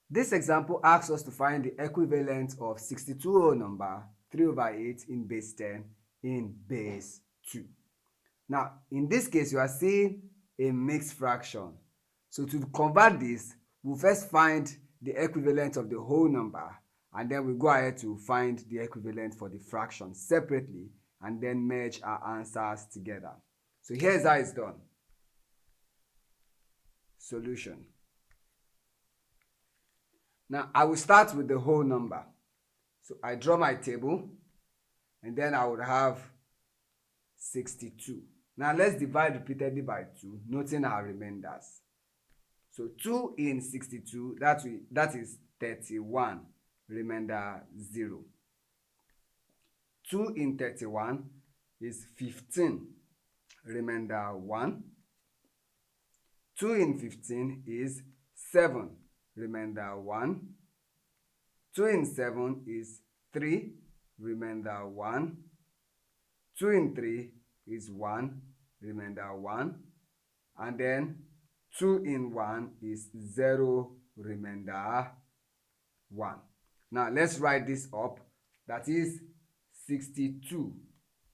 This example asks us to find the equivalent of 62 whole number 3/8 in base 10 in base 2. Now, in this case, you are seeing a mixed fraction. So to convert this, we'll first find the equivalent of the whole number, and then we'll go ahead to find the equivalent for the fraction separately, and then merge our answers together. So here's how it's done. Solution. Now, I will start with the whole number. So I draw my table, and then I would have 62. Now, let's divide repeatedly by 2, noting our remainders. So 2 in 62, that is 31, remainder 0. 2 in 31 is 15, remainder 1. 2 in 15 is 7, remainder 1. 2 in 7 is 3, remainder 1. 2 in 3 is 1, remainder 1. And then 2 in 1 is 0, remainder 1. Now let's write this up. That is 62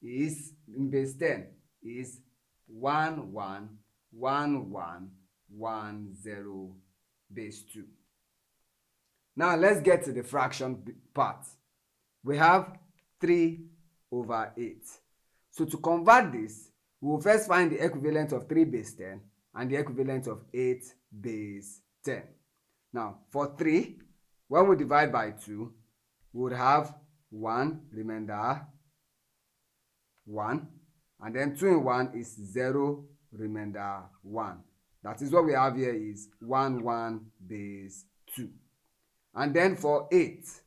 is in base 10 is 1 1 1 1 1 0 base 2. Now let's get to the fraction part. We have 3/8. So to convert this, we will first find the equivalent of 3 base 10 and the equivalent of 8 base 10. Now for 3, when we divide by 2, we would have 1, remainder 1, and then 2 in 1 is 0, remainder 1. That is what we have here is 1 1 base 2. And then for 8,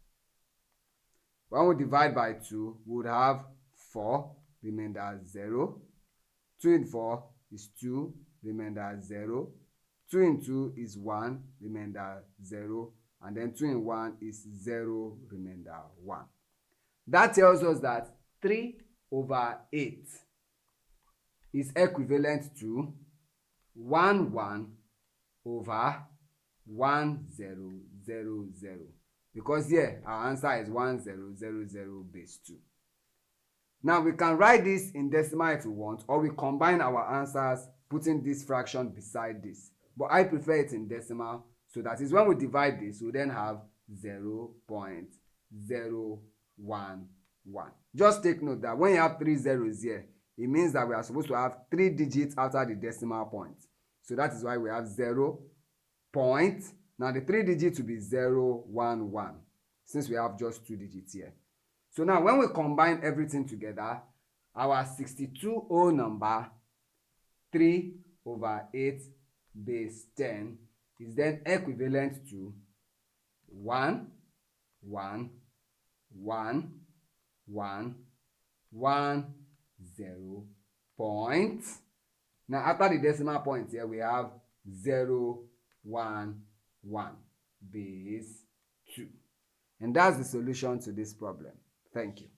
when we divide by 2, we would have 4, remainder 0. 2 in 4 is 2, remainder 0. 2 in 2 is 1, remainder 0. And then 2 in 1 is 0, remainder 1. That tells us that 3/8 is equivalent to 1 1 over 1 0 0 0. Because here our answer is 1 0 0 0 base 2. Now we can write this in decimal if we want, or we combine our answers putting this fraction beside this. But I prefer it in decimal, so that is when we divide this, we then have 0.011. Just take note that when you have 3 zeros here, it means that we are supposed to have 3 digits after the decimal point. So that is why we have 0. Now the 3 digits will be 011, since we have just 2 digits here. So now when we combine everything together, our 62 whole number 3/8 base 10 is then equivalent to 1 1 1 1 1 0 point. Now after the decimal point here, we have 0 1 1 base 2. And that's the solution to this problem. Thank you.